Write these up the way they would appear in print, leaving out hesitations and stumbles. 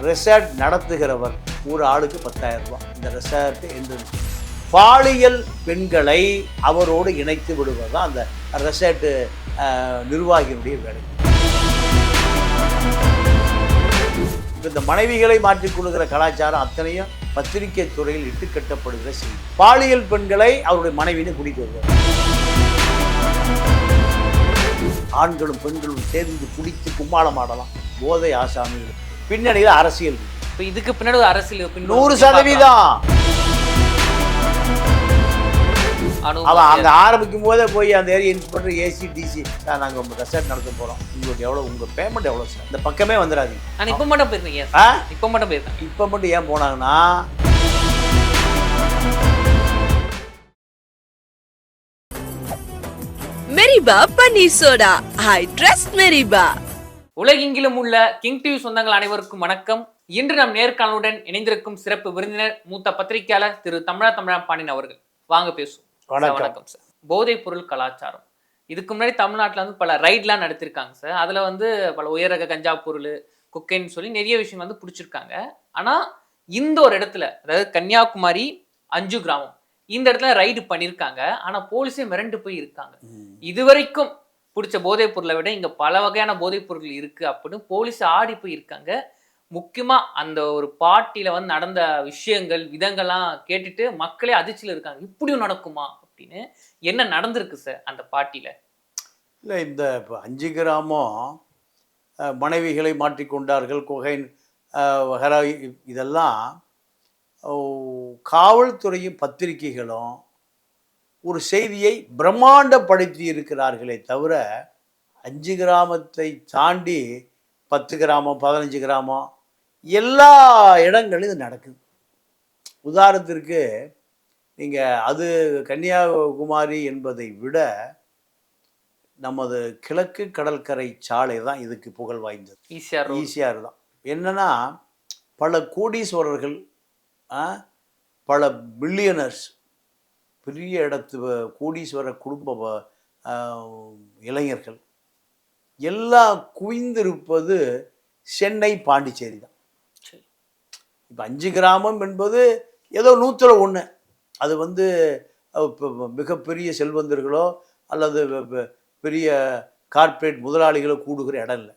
Resort நடத்துகிறவர் ஒரு ஆளுக்கு 10,000 ரூபாய். இந்த ரெசார்ட் என்று பாலியல் பெண்களை அவரோடு இணைத்து விடுவது தான் அந்த ரெசார்ட் நிர்வாகியினுடைய வேலை. இந்த மனைவிகளை மாற்றிக்கொள்கிற கலாச்சாரம் அத்தனையும் பத்திரிகை துறையில் இட்டு கட்டப்படுகிற செய்தி. பாலியல் பெண்களை அவருடைய மனைவின்னு கூட்டிட்டு வருவார். ஆண்களும் பெண்களும் சேர்ந்து குடித்து கும்மாளம் ஆடலாம். போதை ஆசாமிகள் பின்னணியில் அரசியல். இப்போ இதுக்கு பின்னாடி ஒரு அரசியல் 100%. அவன் அங்கே ஆரம்பிக்கும் போதே போய் அந்த area inspector AC DC sir நாங்கள் ரெசார்ட் நடத்த போகிறோம், உங்களுக்கு எவ்வளோ, உங்கள் பேமெண்ட் எவ்வளோ சார், இந்த பக்கமே வந்துடாதீங்க. நான் இப்போ மட்டும் போயிருக்கீங்க. இப்போ மட்டும் போயிருக்கேன். இப்போ மட்டும் ஏன் போனாங்கன்னா மெரிபா பன்னீர் சோடா, ஐ ட்ரஸ்ட் மெரிபா. உலகெங்கிலும் உள்ள கிங் டிவி சொந்தங்கள் அனைவருக்கும் வணக்கம். இன்று நம் நேர்காணலுடன் இணைந்திருக்கும் சிறப்பு விருந்தினர் மூத்த பத்திரிகையாளர் திரு தமிழா பாண்டியன் அவர்கள். வாங்க பேசுவோம். வணக்கம் சார். போதைப் பொருள் கலாச்சாரம் இதுக்கு முன்னாடி தமிழ்நாட்டில் வந்து பல ரைட்லாம் நடத்திருக்காங்க சார். அதில் வந்து பல உயரக கஞ்சா பொருள், குக்கைன்னு சொல்லி நிறைய விஷயம் வந்து பிடிச்சிருக்காங்க. ஆனால் இந்த ஒரு இடத்துல, அதாவது கன்னியாகுமரி 5 கிராமம், இந்த இடத்துல ரைடு பண்ணியிருக்காங்க. ஆனால் போலீஸே மிரண்டு போய் இருக்காங்க. இதுவரைக்கும் பிடிச்ச போதைப் பொருளை விட இங்கே பல வகையான போதைப் பொருள் இருக்குது அப்படின்னு போலீஸ் ஆடி போய் இருக்காங்க. முக்கியமாக அந்த ஒரு பார்ட்டியில் வந்து நடந்த விஷயங்கள் விதங்கள்லாம் கேட்டுட்டு மக்களே அதிர்ச்சியில் இருக்காங்க. இப்படியும் நடக்குமா அப்படின்னு. என்ன நடந்திருக்கு சார் அந்த பார்ட்டியில்? இல்லை, இந்த இப்போ 5 கிராமம் மனைவிகளை மாற்றிக்கொண்டார்கள், கொகைன், ஹெராய், இதெல்லாம் காவல்துறையும் பத்திரிகைகளும் ஒரு செய்தியை பிரம்மாண்டப்படுத்தி இருக்கிறார்களே தவிர 5 கிராமத்தை தாண்டி 10 கிராமம் 15 கிராமம் எல்லா இடங்களும் இது நடக்குது. உதாரணத்திற்கு நீங்கள் அது கன்னியாகுமரி என்பதை விட நமது கிழக்கு கடற்கரை சாலை தான் இதுக்கு புகழ் வாய்ந்தது. ஈஸியாக தான். என்னன்னா, பல கோடீஸ்வரர்கள், பல பில்லியனர்ஸ், பெரிய இடத்து கோடீஸ்வர குடும்ப இளைஞர்கள் எல்லாம் குவிந்திருப்பது சென்னை, பாண்டிச்சேரி தான். இப்போ 5 கிராமம் என்பது ஏதோ 100ல் 1. அது வந்து மிகப்பெரிய செல்வந்தர்களோ அல்லது பெரிய கார்ப்பரேட் முதலாளிகளோ கூடுகிற இடம் இல்லை.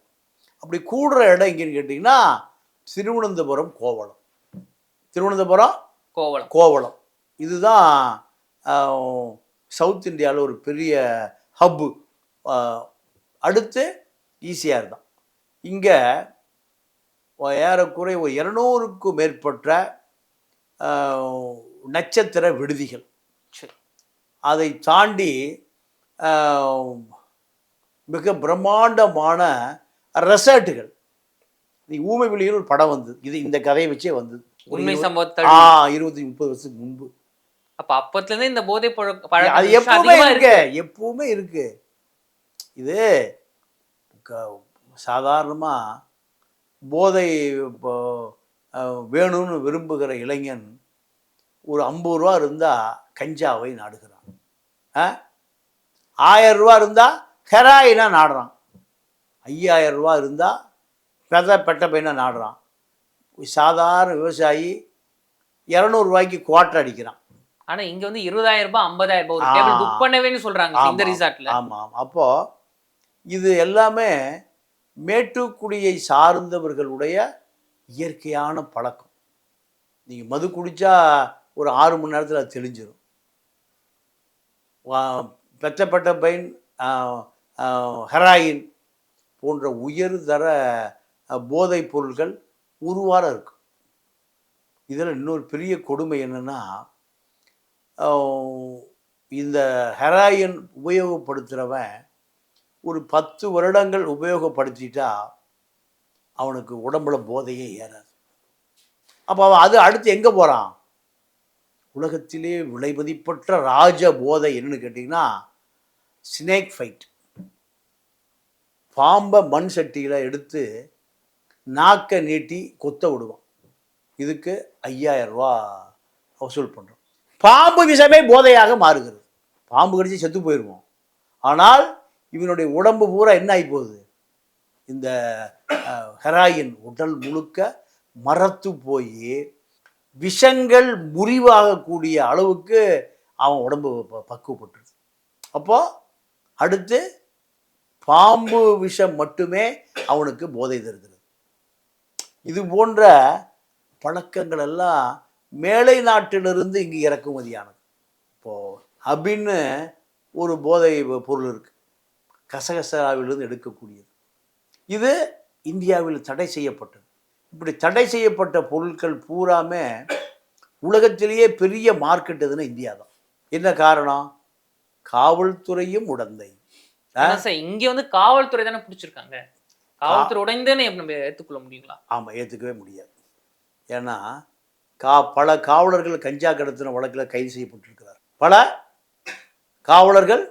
அப்படி கூடுற இடம் எங்கேன்னு கேட்டிங்கன்னா திருவனந்தபுரம், கோவளம். கோவளம் இதுதான் சவுத் இந்தியாவில் ஒரு பெரிய ஹப்பு. அடுத்து ஈசிஆர் தான். இங்கே ஏறக்குறை ஒரு 200க்கும் மேற்பட்ட நட்சத்திர விடுதிகள். அதை தாண்டி மிக பிரம்மாண்டமான ரெசார்ட்டுகள். ஊமை வெளியில் ஒரு படம் வந்தது, இது இந்த கதையை வச்சே வந்தது. உண்மை சம்பவத்தை 20-30 வருஷத்துக்கு முன்பு. அப்போ அப்பத்துலேருந்து இந்த போதை அது எப்பவுமே இருக்கு. இது சாதாரணமாக போதை வேணும்னு விரும்புகிற இளைஞன் ஒரு 50 ரூபா இருந்தால் கஞ்சாவை நாடுகிறான். 1000 ரூபா இருந்தால் ஹெராயினா நாடுறான். 5000 ரூபா இருந்தால் பெட்ட பையனா நாடுறான். சாதாரண விவசாயி 200 ரூபாய்க்கு குவார்டர் அடிக்கிறான். ஆனால் இங்கே வந்து 20,000 ரூபாய் 50,000 ரூபாய் ஒரு டேபிள் புக் பண்ணவேன்னு சொல்கிறாங்க இந்த ரிசார்ட்டில். ஆமாம். அப்போது இது எல்லாமே மேட்டுக்குடியை சார்ந்தவர்களுடைய இயற்கையான பழக்கம். நீங்கள் மது குடித்தா ஒரு 6 மணி நேரத்தில் அது தெளிஞ்சிடும். பெற்ற பைன், ஹெராயின் போன்ற உயர்தர போதைப் பொருட்கள் ஒரு வாரம் இருக்கும். இதில் இன்னொரு பெரிய கொடுமை என்னென்னா, இந்த ஹெராயின் உபயோகப்படுத்துகிறவன் ஒரு 10 வருடங்கள் உபயோகப்படுத்திட்டா அவனுக்கு உடம்புல போதையே ஏறாது. அப்போ அவன் அது அடுத்து எங்கே போகிறான்? உலகத்திலே விலைமதிப்பற்ற ராஜ போதை என்னன்னு கேட்டிங்கன்னா ஸ்னேக் ஃபைட். பாம்பை மண் சட்டியில் எடுத்து நாக்கை நீட்டி கொத்த விடுவான். இதுக்கு 5000 ரூபா வசூல் பண்ணுறோம். பாம்பு விஷமே போதையாக மாறுகிறது. பாம்பு கடிச்சு செத்து போயிடுவோம். ஆனால் இவனுடைய உடம்பு பூரா என்ன ஆகி போகுது? இந்த ஹெராயின் உடல் முழுக்க மரத்து போய் விஷங்கள் முறிவாகக்கூடிய அளவுக்கு அவன் உடம்பு பக்குவப்பட்டுருது. அப்போ அடுத்து பாம்பு விஷம் மட்டுமே அவனுக்கு போதை தருகிறது. இது போன்ற பழக்கங்கள் எல்லாம் மேலை நாட்டிலிருந்து இங்கு இறக்குமதியானது. இப்போது அப்படின்னு ஒரு போதை பொருள் இருக்குது, கசகசாவிலிருந்து எடுக்கக்கூடியது. இது இந்தியாவில் தடை செய்யப்பட்டது. இப்படி தடை செய்யப்பட்ட பொருட்கள் பூராமே உலகத்திலேயே பெரிய மார்க்கெட் எதுன்னா இந்தியா தான். என்ன காரணம்? காவல்துறையும் உடந்தை. இங்க வந்து காவல்துறை தானே பிடிச்சிருக்காங்க. காவல்துறை உடைந்தேன்னு நம்ம ஏற்றுக்கொள்ள முடியுங்களா? ஆமாம், ஏற்றுக்கவே முடியாது. ஏன்னா பல காவலர்கள் கஞ்சா கடத்தின வழக்கில் கைது செய்யப்பட்டிருக்கிறார். பல காவலர்கள்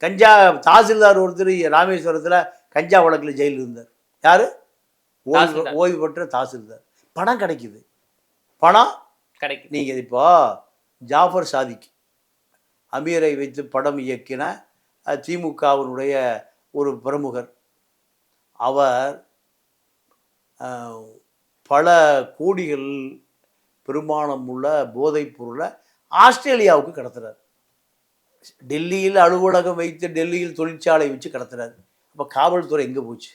கஞ்சா, தாசில்தார் ஒருத்தர் ராமேஸ்வரத்தில் கஞ்சா வழக்கில் ஜெயிலில் இருந்தார். யார்? ஓய்வு பெற்ற தாசில்தார். பணம் கிடைக்குது, பணம் கிடைக்குது. நீங்கள் இப்போ ஜாஃபர் சாதிக் அமீரை வைத்து படம் இயக்கின திமுகவினுடைய ஒரு பிரமுகர், அவர் பல கோடிகள் பெருமானம் உள்ள போதைப் பொருளை ஆஸ்திரேலியாவுக்கு கடத்துறார். டெல்லியில் அலுவலகம் வைத்து டெல்லியில் தொழிற்சாலை வச்சு கடத்துறாரு. அப்போ காவல்துறை எங்கே போச்சு?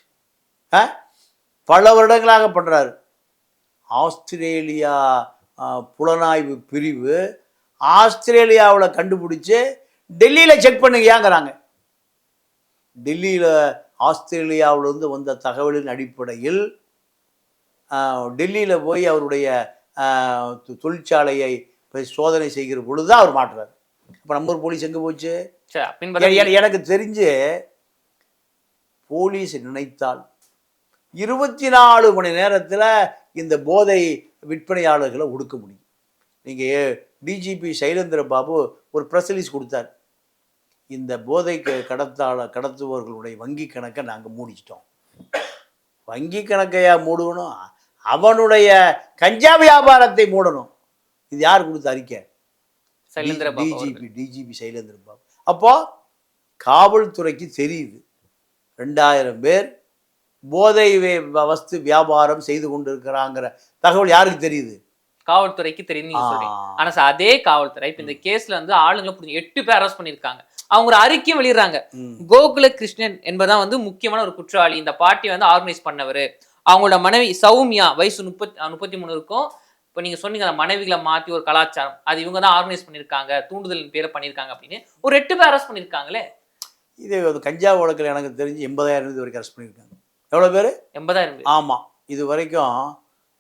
பல வருடங்களாக பண்ணுறாரு. ஆஸ்திரேலியா புலனாய்வு பிரிவு ஆஸ்திரேலியாவில் கண்டுபிடிச்சி டெல்லியில் செக் பண்ணுங்கயாங்கிறாங்க. டெல்லியில் ஆஸ்திரேலியாவிலிருந்து வந்த தகவலின் அடிப்படையில் டெல்லியில் போய் அவருடைய தொழிற்சாலையை சோதனை செய்கிற பொழுது தான் அவர் மாட்டுறாரு. இப்போ நம்ம போலீஸ் எங்கே போச்சு? எனக்கு தெரிஞ்சு போலீஸ் நினைத்தால் 24 மணி நேரத்தில் இந்த போதை விற்பனையாளர்களை ஒடுக்க முடியும். நீங்கள் டிஜிபி சைலேந்திர பாபு ஒரு ப்ரெஸ் ரிலீஸ் கொடுத்தார். இந்த போதை கடத்துபவர்களுடைய வங்கி கணக்கை நாங்கள் மூடிச்சிட்டோம். வங்கி கணக்கையா மூடணும்? அவனுடைய கஞ்சா வியாபாரத்தை மூடணும். இது யார் கொடுத்த அறிக்கை? டிஜிபி சைலேந்திர பாபு. அப்போ காவல்துறைக்கு தெரியுது 2000 பேர் போதை வஸ்து வியாபாரம் செய்து கொண்டிருக்கிறாங்கிற தகவல் யாருக்கு தெரியுது? காவல்துறைக்கு தெரியும். ஆனா சார், அதே காவல்துறை இப்ப இந்த கேஸ்ல வந்து ஆளுங்களை புரிஞ்சு 8 பேர் அரெஸ்ட் பண்ணிருக்காங்க. அவங்க ஒரு அறிக்கையும் வெளியிடுறாங்க. கோகுல கிருஷ்ணன் என்பதான் வந்து முக்கியமான ஒரு குற்றவாளி. இந்த பார்ட்டி வந்து ஆர்கனைஸ் பண்ணவர். அவங்களோட மனைவி சௌமியா, வயசு 33 இருக்கும். இப்போ நீங்க சொன்னீங்க அந்த மனைவிகளை மாற்றி ஒரு கலாச்சாரம், அது இவங்க தான் ஆர்கனைஸ் பண்ணியிருக்காங்க, தூண்டுதலின் பேரை பண்ணியிருக்காங்க அப்படின்னு ஒரு 8 பேர் அரெஸ்ட் பண்ணியிருக்காங்களே. இது கஞ்சா வழக்கில் எனக்கு தெரிஞ்சு 80,000 இது வரைக்கும் அரெஸ்ட் பண்ணியிருக்காங்க. எவ்வளோ பேர்? 80,000 பேர். ஆமாம், இது வரைக்கும்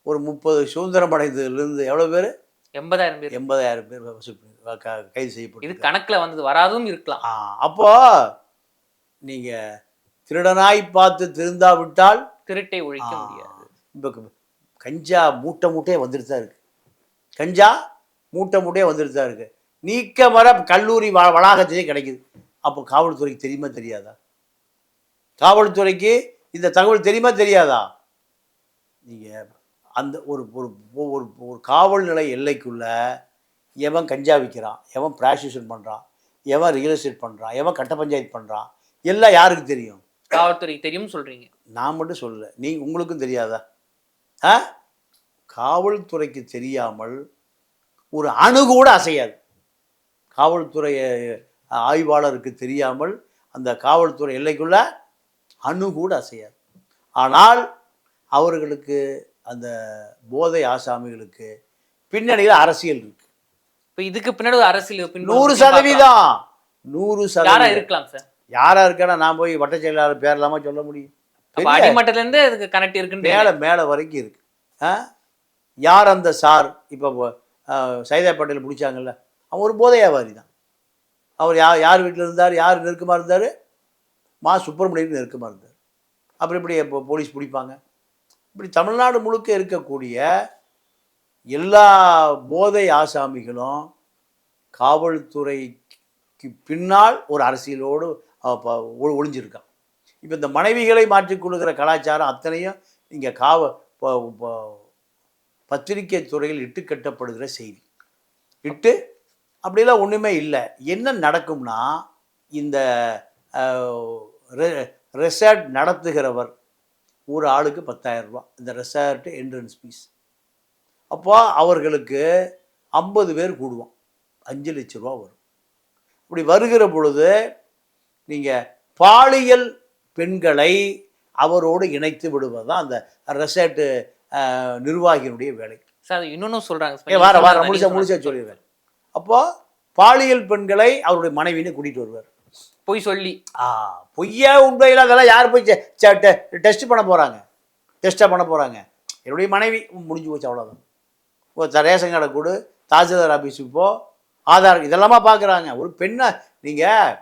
ஒரு 30 சுதந்திரம் அடைந்ததுலேருந்து எவ்வளோ பேர்? 80,000 பேர். 80,000 பேர் கைது செய்யப்பட்டு. இது கணக்கில் வந்தது, வராதும் இருக்கலாம். அப்போ நீங்கள் திருடனாய் பார்த்து திருந்தாவிட்டால் திருட்டை ஒழிக்க முடியாது. இப்போ கஞ்சா மூட்டையே வந்துட்டு தான் இருக்கு. கஞ்சா மூட்டையே வந்துட்டு தான் இருக்கு. நீக்க மர கல்லூரி வளாகத்திலே கிடைக்குது. அப்போ காவல்துறைக்கு தெரியுமா தெரியாதா? காவல்துறைக்கு இந்த தகவல் தெரியுமா தெரியாதா? நீங்கள் அந்த ஒரு ஒரு காவல் நிலைய எல்லைக்குள்ள எவன் கஞ்சா விற்கிறான், எவன் ப்ராஸ்டியூஷன் பண்ணுறான், எவன் ரியல் எஸ்டேட் பண்ணுறான், எவன் கட்ட பஞ்சாயத்து பண்ணுறான், எல்லாம் யாருக்கு தெரியும்? காவல்துறைக்கு தெரியும் சொல்கிறீங்க. நான் மட்டும் சொல்லலை, உங்களுக்கும் தெரியாதா? காவல்துறைக்கு தெரியாமல் ஒரு அணு கூட அசையாது. காவல்துறை ஆய்வாளருக்கு தெரியாமல் அந்த காவல்துறை எல்லைக்குள்ள அணு கூட அசையாது. ஆனால் அவர்களுக்கு, அந்த போதை ஆசாமிகளுக்கு பின்னணியில் அரசியல் இருக்கு. இப்போ இதுக்கு பின்னாடி ஒரு அரசியல் 100% இருக்கலாம் சார். யாரா இருக்கா? நான் போய் வட்ட செயலாளர் பேர் இல்லாமல் சொல்ல முடியும்? அடிமட்டத்திலேருந்து அதுக்கு கனெக்ட் இருக்குன்னு மேலே வரைக்கும் இருக்கு. யார் அந்த சார்? இப்போ சைதா பட்டேல் பிடிச்சாங்கல்ல, அவன் ஒரு போதை வியாபாரி தான். அவர் யார் வீட்டில் இருந்தார்? யார் நெருக்கமாக இருந்தார்? மா சுப்பிரமணியனுக்கு நெருக்கமாக இருந்தார். அப்புறம் இப்படி இப்போ போலீஸ் பிடிப்பாங்க? இப்படி தமிழ்நாடு முழுக்க இருக்கக்கூடிய எல்லா போதை ஆசாமிகளும் காவல்துறைக்கு பின்னால் ஒரு அரசியலோடு ஒளிஞ்சிருக்கான். இப்போ இந்த மனைவிகளை மாற்றிக்கொள்ளுகிற கலாச்சாரம் அத்தனையும் இங்கே பத்திரிகை துறையில் இட்டு கட்டப்படுகிற செய்தி. அப்படிலாம் ஒன்றுமே இல்லை. என்ன நடக்கும்னா, இந்த ரெசார்ட் நடத்துகிறவர் ஒரு ஆளுக்கு 10,000 ரூபா இந்த ரெசார்ட் என்ட்ரன்ஸ் ஃபீஸ். அப்போ அவர்களுக்கு 50 பேர் கூடுவோம், 5 லட்ச ரூபா வரும். இப்படி வருகிற பொழுது நீங்கள் பாலியல் பெண்களை அவரோடு இணைத்து விடுவது தான் அந்த ரெசார்ட்டு நிர்வாகியினுடைய வேலை. சார் இன்னொன்னும் சொல்றாங்க வார முழுசா சொல்லிடுவேன். அப்போ பாலியல் பெண்களை அவருடைய மனைவின்னு கூட்டிகிட்டு வருவார். பொய் சொல்லி பொய்யா உண்மையில் அதெல்லாம் யார் போய் டெஸ்ட் பண்ண போகிறாங்க? டெஸ்ட்டாக பண்ண போகிறாங்க. என்னுடைய மனைவி முடிஞ்சு போச்சு, அவ்வளோதான். ரேஷன் கார்டை கொடு, தாசில்தார் ஆஃபீஸுக்கு போ, ஆதார், இதெல்லாமா பார்க்குறாங்க. ஒரு பெண்ணை நீங்கள்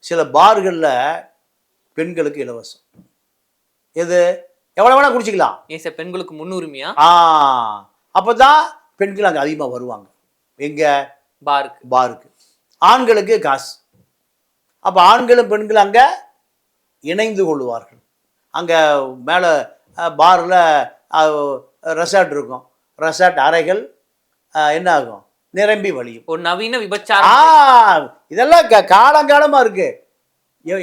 சில பார்களில் பெண்களுக்கு இலவசம், எது எவ்வளோ வேணால் குடிச்சிக்கலாம். ஏன் சார் பெண்களுக்கு முன்னுரிமையா? அப்போ தான் பெண்கள் அங்கே அதிகமாக வருவாங்க. எங்கே? பாருக்கு. ஆண்களுக்கு காசு. அப்போ ஆண்களும் பெண்களும் அங்கே இணைந்து கொள்வார்கள். அங்கே மேலே பாரில் ரெசார்ட் இருக்கும். ரெசார்ட் அறைகள் என்ன ஆகும்? நிரம்பி வழியும். ஒரு நவீன விபச்சாரம். இதெல்லாம் காலங்காலமாக இருக்கு.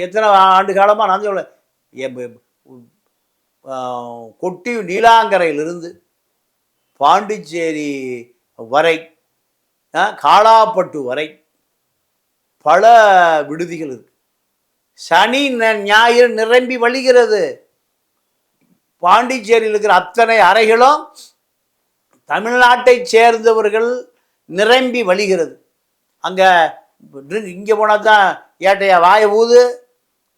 எத்தனை ஆண்டு காலமாக நான் சொல்ல, கொட்டி நீலாங்கரையிலிருந்து பாண்டிச்சேரி வரை, காலாப்பட்டு வரை பல விடுதிகள் இருக்கு. சனி ஞாயிறு நிரம்பி வழிகிறது. பாண்டிச்சேரியில் இருக்கிற அத்தனை அறைகளும் தமிழ்நாட்டை சேர்ந்தவர்கள் நிரம்பி வழிகிறது. அங்கே இங்கே போனால் தான் ஏட்டையா வாயை ஊது,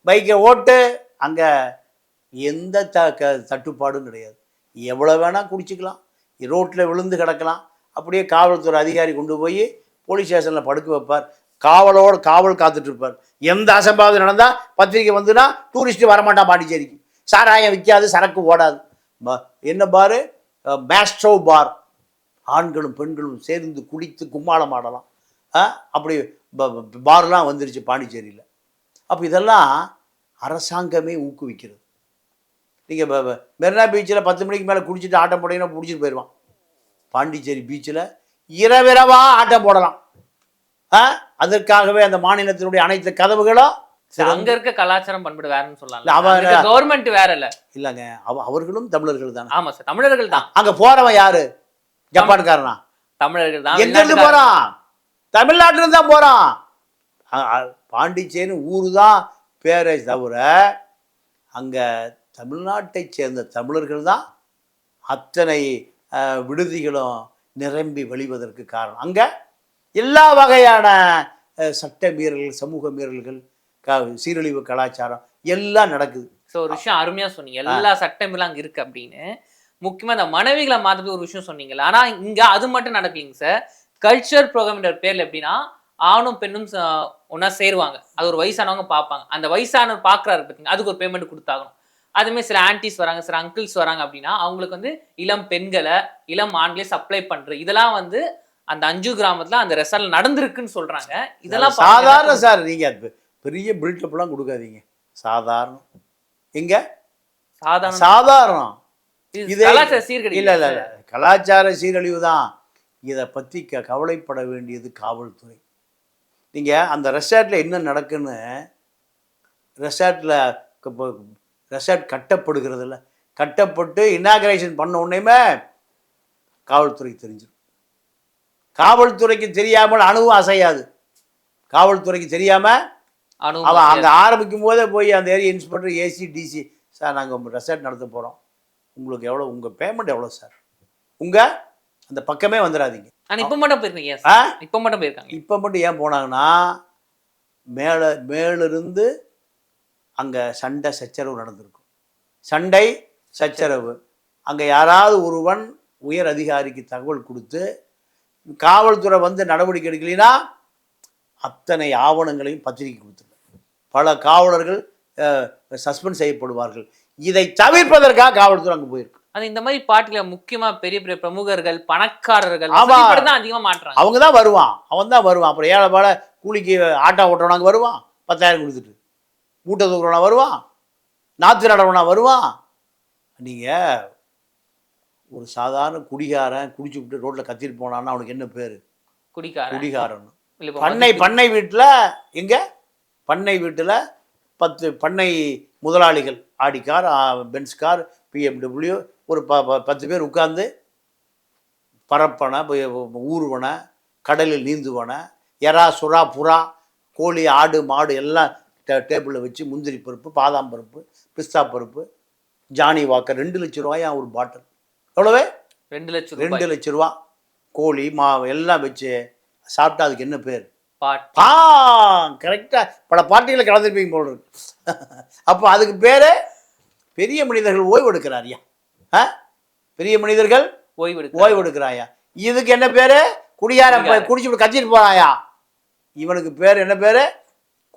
பைக்கை ஓட்டு, அங்கே எந்த தட்டுப்பாடும் கிடையாது. எவ்வளோ வேணால் குடிச்சிக்கலாம், ரோட்டில் விழுந்து கிடக்கலாம். அப்படியே காவல்துறை அதிகாரி கொண்டு போய் போலீஸ் ஸ்டேஷனில் படுக்க வைப்பார். காவல் காத்துட்டு இருப்பார். எந்த அசம்பாவிதம் நடந்தால் பத்திரிக்கை வந்துன்னா டூரிஸ்ட்டு வரமாட்டான் பாண்டிச்சேரிக்கு. சாராயம் விற்காது, சரக்கு ஓடாது. என்ன பாரு? மேஸ்ட்ரோ பார். ஆண்களும் பெண்களும் சேர்ந்து குடித்து கும்மாளம் ஆடலாம். அப்படி பார்லாம் வந்துருச்சு பாண்டிச்சேரியில். அப்போ இதெல்லாம் அரசாங்கமே ஊக்குவிக்கிறது. நீங்கள் மெரினா பீச்சில் 10 மணிக்கு மேலே குடிச்சிட்டு ஆட்டம் போட்டீங்கன்னா பிடிச்சிட்டு போயிடுவான். பாண்டிச்சேரி பீச்சில் இரவிரவாக ஆட்டம் போடலாம். அதற்காகவே அந்த மாநிலத்தினுடைய அனைத்து கதவுகளும் அங்க இருக்க கலாச்சாரம் பண்படு வேறன்னு சொல்லலாம். கவர்மெண்ட் வேற இல்லைங்க, அவர்களும் தமிழர்கள் தானே. ஆமா சார், தமிழர்கள் தான். அங்க போறவன் யாரு? ஜப்பான்காரனா? தமிழர்கள் தான். எங்க இருந்து போறான்? தமிழ்நாட்டில இருந்து தான் போறான். பாண்டிச்சேரி ஊரு தான் பேரை தவிர அங்க தமிழ்நாட்டை சேர்ந்த தமிழர்கள் தான் அத்தனை விடுதிகளும் நிரம்பி வழிவதற்கு காரணம். அங்க எல்லா வகையான சட்ட மீறல்கள், சமூக மீறல்கள், சீரழிவு கலாச்சாரம் எல்லாம் நடக்குது. ஸோ ஒரு விஷயம் அருமையா சொன்னீங்க, எல்லா சட்டங்களும் அங்கே இருக்கு அப்படின்னு. முக்கியமா இந்த மனைவிகளை மாற்றி ஒரு விஷயம் சொன்னீங்களா? ஆனா இங்க அது மட்டும் நடக்கலைங்க சார். கல்ச்சர் ப்ரோக்ராம்ன்ற பேர்ல எப்படின்னா ஆணும் பெண்ணும் ஒன்னா சேருவாங்க. அது ஒரு வயசானவங்க பார்ப்பாங்க. அந்த வயசானவர் பார்க்குறாரு பார்த்தீங்க, அதுக்கு ஒரு பேமெண்ட் கொடுத்தாகணும். அதுமாதிரி சில ஆன்டிஸ் வராங்க, சில அங்கிள்ஸ் வராங்க அப்படின்னா அவங்களுக்கு வந்து இளம் பெண்களை இளம் ஆண்களே சப்ளை பண்ற இதெல்லாம் வந்து அந்த 5 கிராமத்துல அந்த ரெசார்ட்ல நடந்திருக்குன்னு சொல்றாங்க. இதெல்லாம் சாதாரண சார். நீங்க பெரிய பில்டப்லாம் கொடுக்காதீங்க. சாதாரணம். எங்க சாதாரணம். இது கலாச்சார சீர்கேடு இல்ல இல்ல இல்ல, கலாச்சார சீரழிவு தான். இதை பத்தி கவலைப்பட வேண்டியது காவல்துறை. நீங்க அந்த ரெசார்ட்ல என்ன நடக்குன்னு, ரெசார்ட் கட்டப்படுகிறதுல கட்டப்பட்டு இனாகரேஷன் பண்ண உடனேமே காவல்துறைக்கு தெரிஞ்சிடும். காவல்துறைக்கு தெரியாமல் அணுவும் அசையாது. காவல்துறைக்கு தெரியாம அவன் அங்கே ஆரம்பிக்கும் போதே போய் அந்த area inspector, AC, DC, sir நாங்கள் ரெசார்ட் நடத்த போகிறோம், உங்களுக்கு எவ்வளோ, உங்கள் பேமெண்ட் எவ்வளோ சார், உங்கள் அந்த பக்கமே வந்துடாதீங்க. இப்போ மட்டும் போயிருக்கீங்க? இப்போ மட்டும் போயிருக்காங்க. இப்போ மட்டும் ஏன் போனாங்கன்னா மேலிருந்து அங்கே சண்டை சச்சரவு நடந்திருக்கும். சண்டை சச்சரவு அங்கே யாராவது ஒருவன் உயர் அதிகாரிக்கு தகவல் கொடுத்து காவல்துறை வந்து நடவடிக்கை எடுக்கலைன்னா அத்தனை ஆவணங்களையும் பத்திரிக்கை கொடுத்துருங்க. பல காவலர்கள் சஸ்பெண்ட் செய்யப்படுவார்கள். இதை தவிர்ப்பதற்காக காவல்துறை அங்கே போயிருக்கு. அது இந்த மாதிரி பாட்டில முக்கியமா பெரிய பெரிய பிரமுகர்கள், பணக்காரர்கள் தான் அதிகமா மாட்டுறாங்க. அவங்க தான் வருவான், அவன் தான் வருவான். அப்புறம் ஏழை பால கூலிக்கு ஆட்டோ ஓட்டுறவனாங்க வருவான், 10,000 கொடுத்துட்டு. மூட்டை தூக்குறவனா வருவான், நாற்று நடவனா வருவான். நீங்கள் ஒரு சாதாரண குடிகாரன் குடிச்சு விட்டு ரோட்டில் கத்திட்டு போனான்னா அவனுக்கு என்ன பேர்? குடிகாரன். பண்ணை வீட்டில் எங்கே பண்ணை வீட்டில் 10 பண்ணை முதலாளிகள் Audi car, Benz car, BMW, ஒரு 10 பேர் உட்கார்ந்து பரப்பனை, ஊர்வனை, கடலில் நீந்துவனை, எறா, சுறா, புறா, கோழி, ஆடு, மாடு எல்லாம் டேபிளில் வச்சு முந்திரி பருப்பு, பாதாம் பருப்பு, பிஸ்தா பருப்பு, ஜானி வாக்கர் 2 லட்ச ரூபாயா ஒரு பாட்டில். எவ்வளவு? 2 லட்சம் 2 லட்ச ரூபா. கோழி மாவு எல்லாம் வச்சு சாப்பிட்டா அதுக்கு என்ன பேர்? பாட்டி. கரெக்டாக பல பார்ட்டிகளை கலந்துருப்பீங்க போல இருக்கு. அப்போ அதுக்கு பேர் பெரிய மனிதர்கள் ஓய்வு எடுக்கிறாரியா. பெரிய மனிதர்கள் ஓய்வு எடுக்கிறாயா. இதுக்கு என்ன பேர்? குடிகாரன் குடிச்சு கத்திட்டு போறாயா. இவனுக்கு பேர் என்ன பேர்?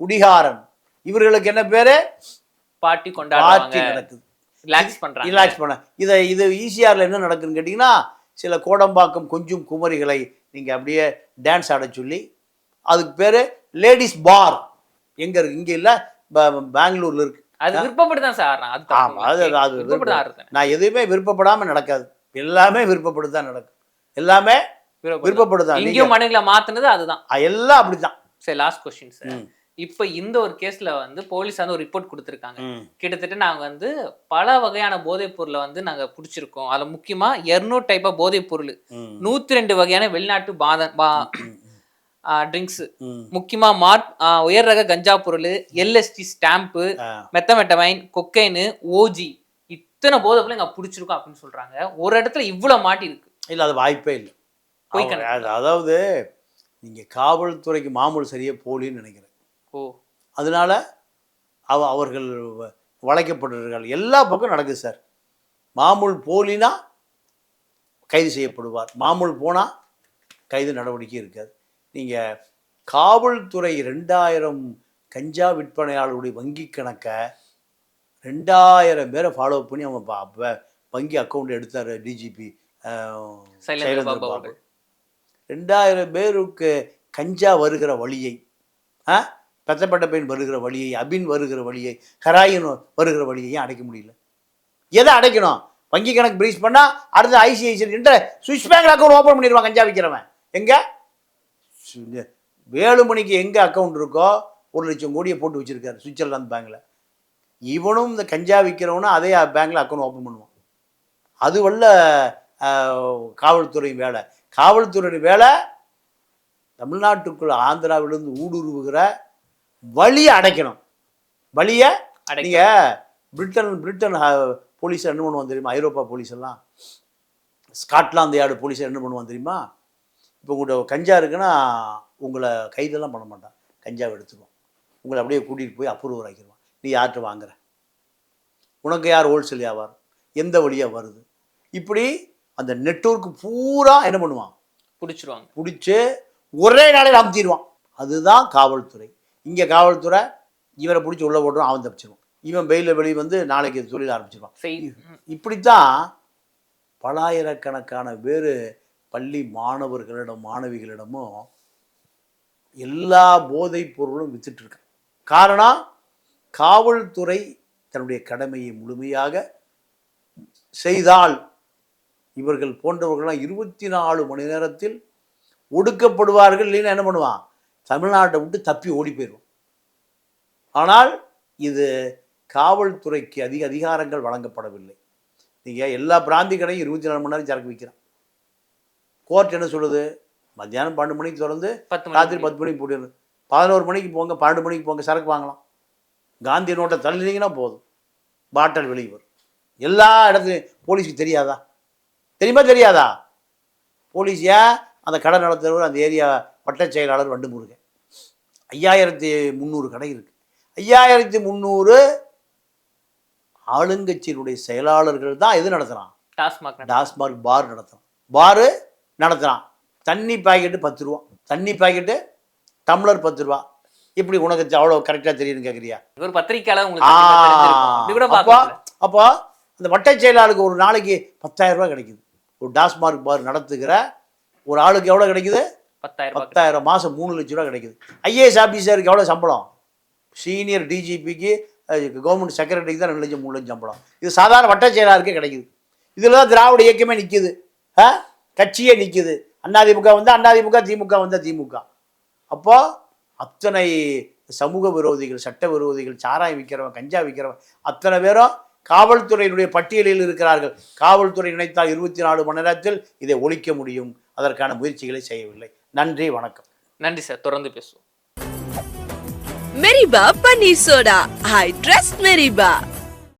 குடிகாரன். இவர்களுக்கு என்ன பேர்? பார்ட்டி நடக்குது. ரிலாக்ஸ் பண்ண. இது ஈசிஆரில் என்ன நடக்குதுன்னு கேட்டிங்கன்னா, சில கோடம்பாக்கம் கொஞ்சம் குமரிகளை நீங்கள் அப்படியே டான்ஸ் ஆட சொல்லி, அதுக்கு பேர் லேடிஸ் பார். எங்கே இருக்குது? இங்கே இல்லை, பெங்களூரில் இருக்குது. அது விருப்பப்பட்டு தான் சார். ஆமாம், அது நான் எதுவுமே விருப்பப்படாமல் நடக்காது. எல்லாமே விருப்பப்பட்டு தான் நடக்கும். எல்லாமே விருப்பப்பட்டு தான். இங்கேயும் மனுங்களை மாற்றினது அதுதான். எல்லாம் அப்படி தான். சரி, லாஸ்ட் கொஸ்டின் சார். இப்போ இந்த ஒரு கேஸ்ல போலீஸ் ஒரு ரிப்போர்ட் கொடுத்துருக்காங்க. கிட்டத்தட்ட நாங்க பல வகையான போதைப் பொருளை நாங்க பிடிச்சிருக்கோம். அதுல முக்கியமா 200 டைப் ஆஃப் போதைப் பொருள், 102 வகையான வெளிநாட்டு ட்ரிங்க்ஸ், முக்கியமா உயர் ரக கஞ்சா பொருள், எல்எஸ்டி ஸ்டாம்பு, மெத்தமெட்டமைன், கொக்கைனு, ஓஜி, இத்தனை போதைப் பொருள் இங்க பிடிச்சிருக்கோம் அப்படின்னு சொல்றாங்க. ஒரு இடத்துல இவ்வளவு மாட்டி இருக்கு. இல்ல, அது வாய்ப்பே இல்லை. அதாவது நீங்க காவல்துறைக்கு மாமூல் சரியா போலின்னு நினைக்கிறேன். அதனால அவர்கள் வளைக்கப்பட்டிருக்கார்கள். எல்லா பக்கம் நடக்குது சார். மாமூல் போலினா கைது செய்யப்படுவார், மாமூல் போனா கைது நடவடிக்கை இருக்காது. நீங்கள் காவல்துறை 2000 கஞ்சா விற்பனையாளருடைய வங்கி கணக்கை 2000 பேரை ஃபாலோ பண்ணி அவங்க வங்கி அக்கௌண்ட் எடுத்தார் டிஜிபி சைலேந்திர பாபு. 2000 பேருக்கு கஞ்சா வருகிற வழியை, பெத்தப்பட்ட பெண் வருகிற வழியை, அபின் வருகிற வழியை, ஹெராயின் வருகிற வழியையும் அடைக்க முடியல. எதை அடைக்கணும்? வங்கி கணக்கு பிரீஸ் பண்ணால் அடுத்த ICICI Swiss bank account open பண்ணிடுவான் கஞ்சா விற்கிறவன். எங்கே? வேலுமணிக்கு எங்கே அக்கௌண்ட் இருக்கோ 1 லட்சம் கோடியை போட்டு வச்சுருக்காரு சுவிட்சர்லாந்து பேங்கில். இவனும் இந்த கஞ்சா விற்கிறவனும் அதே பேங்கில் அக்கௌண்ட் ஓப்பன் பண்ணுவான். அது வல்ல காவல்துறை வேலை. காவல்துறை வேலை தமிழ்நாட்டுக்குள்ள ஆந்திராவிலிருந்து ஊடுருவுகிற வழியை அடைக்கணும். வழியை நீங்கள் பிரிட்டன் போலீஸ் என்ன பண்ணுவான் தெரியுமா? ஐரோப்பா போலீஸ் எல்லாம், ஸ்காட்லாந்து யார்டு போலீஸ் என்ன பண்ணுவான் தெரியுமா? இப்போ உங்கள்கிட்ட கஞ்சா இருக்குன்னா உங்களை கைதெல்லாம் பண்ண மாட்டான், கஞ்சாவை எடுத்துக்குவோம், உங்களை அப்படியே கூட்டிகிட்டு போய் அப்ரூவர் ஆக்கிடுவான். நீ யார்கிட்ட வாங்குற, உனக்கு யார் ஹோல்சேல் வியாபாரம், எந்த வழியாக வருது, இப்படி அந்த நெட்வொர்க் பூரா என்ன பண்ணுவான்? பிடிச்சிருவாங்க. பிடிச்சி ஒரே நாளையில் அமுத்திடுவான். அதுதான் காவல்துறை. இங்கே காவல்துறை இவரை பிடிச்சி உள்ளே போட்டுருவான், அவன் தப்பிச்சிருவான். இவன் பெயிலில் வெளியே வந்து நாளைக்கு தொழில் ஆரம்பிச்சிருவான். இப்படித்தான் பலாயிரக்கணக்கான வேறு பள்ளி மாணவர்களிடம் மாணவிகளிடமும் எல்லா போதைப் பொருளும் வித்துட்டு இருக்காங்க. காரணம், காவல்துறை தன்னுடைய கடமையை முழுமையாக செய்தால் இவர்கள் போன்றவர்கள்லாம் 24 மணி நேரத்தில் ஒடுக்கப்படுவார்கள். இல்லைன்னா என்ன பண்ணுவான்? தமிழ்நாட்டை விட்டு தப்பி ஓடி போயிடுவான். ஆனால் இது காவல்துறைக்கு அதிகாரங்கள் வழங்கப்படவில்லை. நீங்கள் எல்லா பிராந்தி கடையும் 24 மணி நேரம் சரக்கு விற்கிறான். கோர்ட் என்ன சொல்லுது? மத்தியானம் 12 மணிக்கு திறந்து ராத்திரி 10 மணிக்கு போட்டு 11 மணிக்கு போங்க, 12 மணிக்கு போங்க, சரக்கு வாங்கலாம். காந்தி நோட்டை தள்ளினீங்கன்னா போதும், பாட்டில் வெளியே வரும். எல்லா இடத்துலையும் போலீஸுக்கு தெரியாதா? தெரியுமா தெரியாதா? போலீஸ் ஏன் அந்த கடை நடத்துகிறவர் அந்த ஏரியா வட்ட செயலாளர் வண்டு முருகன் 5300 கடை இருக்குது. 5300 ஆளுங்கட்சியினுடைய செயலாளர்கள் தான் எது நடத்துகிறான்? டாஸ்மாக் பார் நடத்துகிறான். பாரு நடத்துகிறான். தண்ணி பாக்கெட்டு 10 ரூபா, தண்ணி பாக்கெட்டு டம்ளர் 10 ரூபா. இப்படி உனக்கு அவ்வளோ கரெக்டாக தெரியுதுன்னு கேட்குறியா? ஒரு பத்திரிக்கையாளர். அப்போ அந்த வட்ட செயலாளருக்கு ஒரு நாளைக்கு 10,000 ரூபா கிடைக்குது. ஒரு டாஸ்மாக் பார் நடத்துகிற ஒரு ஆளுக்கு எவ்வளோ கிடைக்குது? 10,000. மாதம் 3 லட்ச ரூபா கிடைக்குது. ஐஏஎஸ் ஆஃபீஸருக்கு எவ்வளோ சம்பளம்? சீனியர் டிஜிபிக்கு, கவர்மெண்ட் செக்ரட்டரிக்கு தான் 2 லட்சம் 3 லட்சம் சம்பளம். இது சாதாரண வட்ட செயலாளருக்கே கிடைக்குது. இதில் தான் திராவிட இயக்கமே நிற்குது, கட்சியே நிற்குது. அதிமுக வந்து அதிமுக, திமுக வந்து திமுக. அப்போ அத்தனை சமூக விரோதிகள், சட்ட விரோதிகள், சாராயம் விற்கிறவன், கஞ்சா விற்கிறவன் அத்தனை பேரும் காவல்துறையினுடைய பட்டியலில் இருக்கிறார்கள். காவல்துறை நினைத்தால் 24 மணி நேரத்தில் இதை ஒழிக்க முடியும். அதற்கான முயற்சிகளை செய்யவில்லை. நன்றி, வணக்கம். நன்றி சார், தொடர்ந்து பேசுவோம். Meriba Paneer Soda. I trust Meriba.